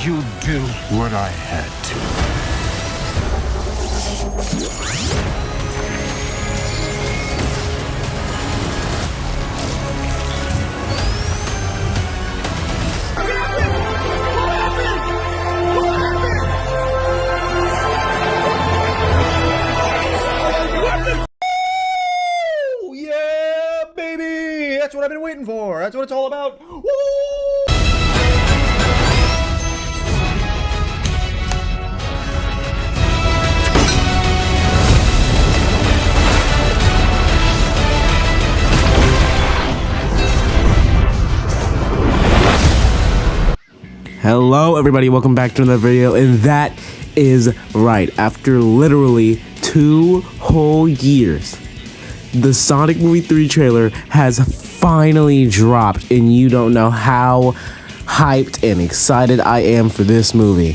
you do what I had to. That's what I've been waiting for. That's what it's all about. Woo! Hello everybody, welcome back to another video, and that is right. After literally 2 whole years, the Sonic Movie 3 trailer has finally dropped, and you don't know how hyped and excited I am for this movie.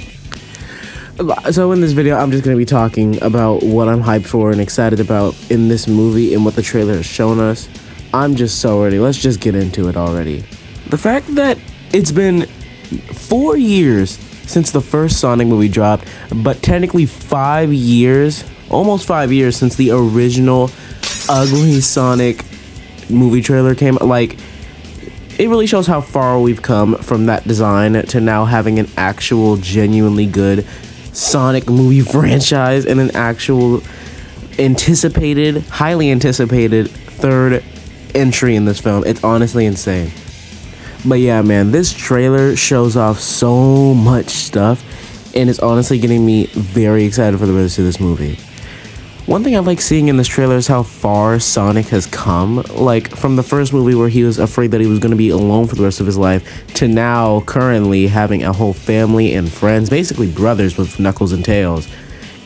So in this video, I'm just going to be talking about what I'm hyped for and excited about in this movie and what the trailer has shown us. I'm just so ready. Let's just get into it already. The fact that it's been 4 years since the first Sonic movie dropped, but technically 5 years, almost 5 years since the original ugly Sonic movie trailer came. Like, it really shows how far we've come from that design to now having an actual genuinely good Sonic movie franchise and an actual anticipated, highly anticipated third entry in this film. It's honestly insane. But yeah, man, this trailer shows off so much stuff, and it's honestly getting me very excited for the rest of this movie. One thing I like seeing in this trailer is how far Sonic has come. Like, from the first movie where he was afraid that he was going to be alone for the rest of his life, to now currently having a whole family and friends, basically brothers with Knuckles and Tails.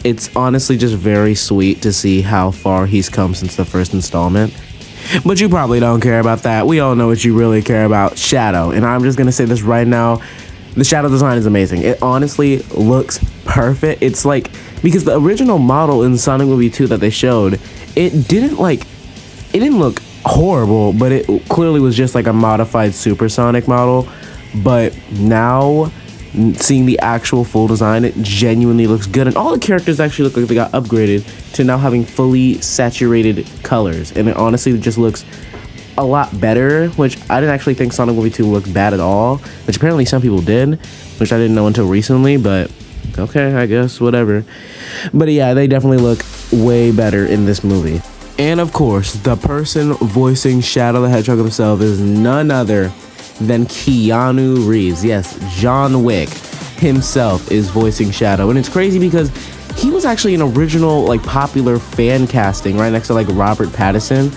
It's honestly just very sweet to see how far he's come since the first installment. But you probably don't care about that. We all know what you really care about: Shadow. And I'm just going to say this right now. The Shadow design is amazing. It honestly looks perfect. It's like, because the original model in Sonic Movie 2 that they showed, it didn't look horrible, but it clearly was just like a modified Supersonic model. But now, seeing the actual full design, it genuinely looks good, and all the characters actually look like they got upgraded to now having fully saturated colors, and it honestly just looks a lot better, which I didn't actually think Sonic Movie 2 looked bad at all, which apparently some people did, which I didn't know until recently, but okay, I guess, whatever. But yeah, they definitely look way better in this movie. And of course, the person voicing Shadow the Hedgehog himself is none other than Keanu Reeves. Yes, John Wick himself is voicing Shadow. And it's crazy because he was actually an original, like, popular fan casting right next to, like, Robert Pattinson.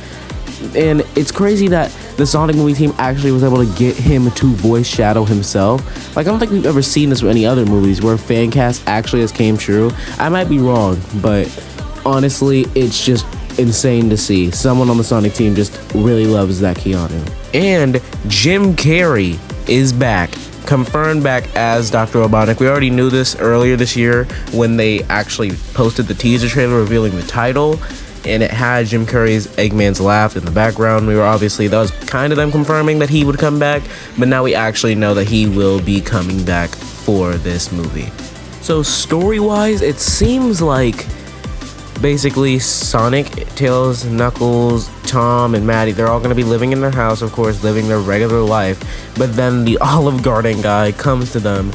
And it's crazy that the Sonic movie team actually was able to get him to voice Shadow himself. Like, I don't think we've ever seen this with any other movies where fan cast actually has came true. I might be wrong, but honestly, it's just insane to see. Someone on the Sonic team just really loves that Keanu. And Jim Carrey is back. Confirmed back as Dr. Robotnik. We already knew this earlier this year when they actually posted the teaser trailer revealing the title, and it had Jim Carrey's Eggman's laugh in the background. That was kind of them confirming that he would come back, but now we actually know that he will be coming back for this movie. So story-wise, it seems like basically Sonic, Tails, Knuckles, Tom, and Maddie, they're all going to be living in their house, of course, living their regular life, but then the Olive Garden guy comes to them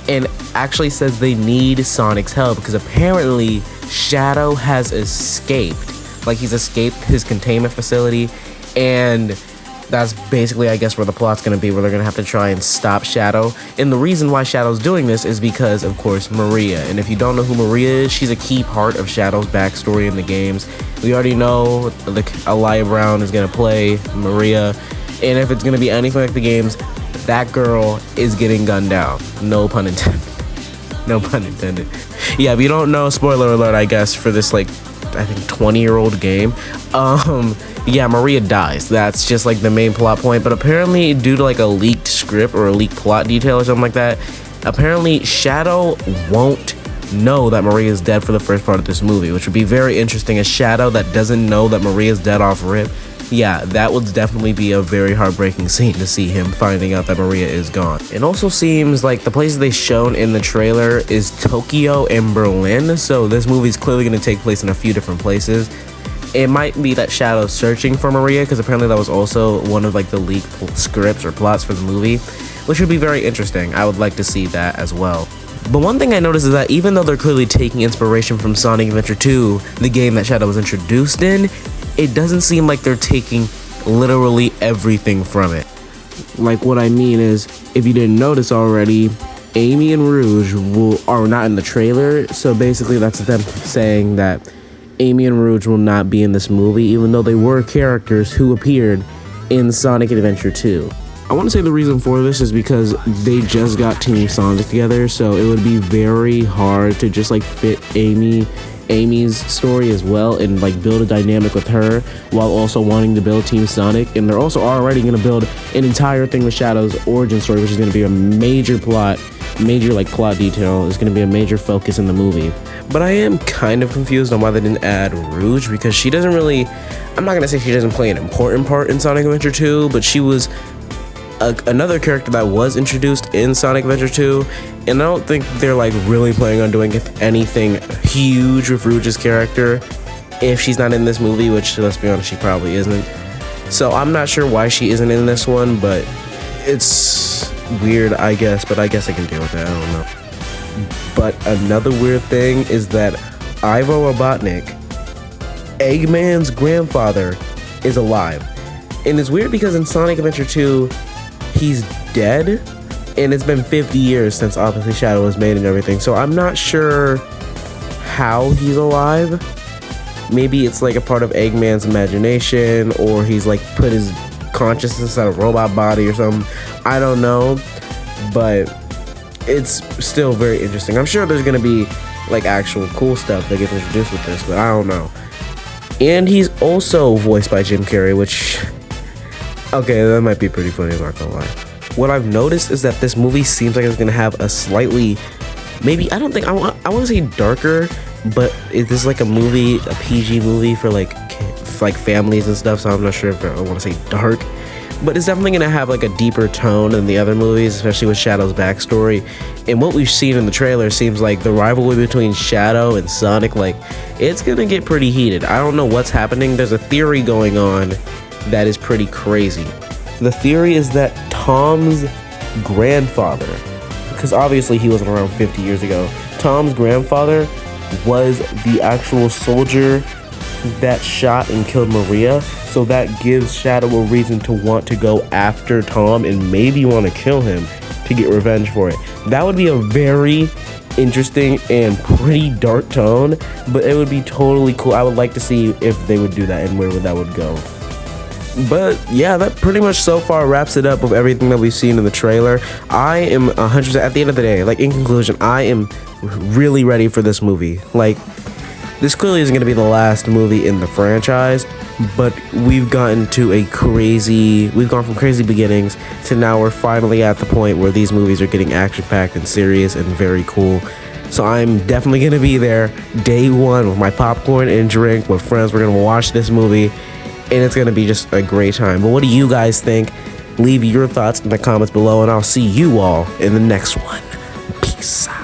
and actually says they need Sonic's help because apparently Shadow has escaped. Like, he's escaped his containment facility, and that's basically, I guess, where the plot's going to be, where they're going to have to try and stop Shadow. And the reason why Shadow's doing this is because, of course, Maria. And if you don't know who Maria is, she's a key part of Shadow's backstory in the games. We already know Aliyah Brown is going to play Maria, and if it's going to be anything like the games, that girl is getting gunned down. No pun intended. No pun intended. Yeah, if you don't know, spoiler alert, I guess, for this, like, I think 20-year-old game, yeah, Maria dies. That's just like the main plot point, but apparently due to like a leaked script or a leaked plot detail or something like that, apparently Shadow won't know that Maria is dead for the first part of this movie, which would be very interesting. A Shadow that doesn't know that Maria is dead off rip, yeah, that would definitely be a very heartbreaking scene to see him finding out that Maria is gone. It also seems like the places they shown in the trailer is Tokyo and Berlin, so this movie's clearly going to take place in a few different places. It might be that Shadow's searching for Maria, because apparently that was also one of like the leaked scripts or plots for the movie, which would be very interesting. I would like to see that as well. But one thing I noticed is that even though they're clearly taking inspiration from Sonic Adventure 2, the game that Shadow was introduced in, it doesn't seem like they're taking literally everything from it. Like, what I mean is, if you didn't notice already, Amy and Rouge are not in the trailer, so basically that's them saying that Amy and Rouge will not be in this movie, even though they were characters who appeared in Sonic Adventure 2. I want to say the reason for this is because they just got Team Sonic together, so it would be very hard to just like fit Amy's story as well and like build a dynamic with her while also wanting to build Team Sonic. And they're also already going to build an entire thing with Shadow's origin story, which is going to be a major plot detail. Is going to be a major focus in the movie. But I am kind of confused on why they didn't add Rouge, because she doesn't really, I'm not going to say she doesn't play an important part in Sonic Adventure 2, but she was another character that was introduced in Sonic Adventure 2, and I don't think they're like really planning on doing anything huge with Rouge's character if she's not in this movie, which, let's be honest, she probably isn't. So I'm not sure why she isn't in this one, but it's weird, I guess, but I guess I can deal with that, I don't know. But another weird thing is that Ivo Robotnik, Eggman's grandfather, is alive. And it's weird because in Sonic Adventure 2, he's dead, and it's been 50 years since obviously Shadow was made and everything, so I'm not sure how he's alive. Maybe it's like a part of Eggman's imagination, or he's like put his consciousness in a robot body or something. I don't know, but it's still very interesting. I'm sure there's gonna be like actual cool stuff that gets introduced with this, but I don't know. And he's also voiced by Jim Carrey, which, okay, that might be pretty funny, I'm not gonna lie. What I've noticed is that this movie seems like it's gonna have a slightly, maybe, I want to say darker, but is this like a PG movie for like families and stuff, so I'm not sure if I want to say dark. But it's definitely gonna have like a deeper tone than the other movies, especially with Shadow's backstory. And what we've seen in the trailer seems like the rivalry between Shadow and Sonic, like, it's gonna get pretty heated. I don't know what's happening. There's a theory going on that is pretty crazy. The theory is that Tom's grandfather, because obviously he wasn't around 50 years ago, Tom's grandfather was the actual soldier that shot and killed Maria, so that gives Shadow a reason to want to go after Tom and maybe want to kill him to get revenge for it. That would be a very interesting and pretty dark tone, but it would be totally cool. I would like to see if they would do that and where that would go. But yeah, that pretty much so far wraps it up with everything that we've seen in the trailer. I am 100%, at the end of the day, like in conclusion, I am really ready for this movie. Like, this clearly isn't going to be the last movie in the franchise, but we've gone from crazy beginnings to now we're finally at the point where these movies are getting action-packed and serious and very cool. So I'm definitely going to be there day one with my popcorn and drink with friends. We're going to watch this movie, and it's going to be just a great time. But what do you guys think? Leave your thoughts in the comments below, and I'll see you all in the next one. Peace out.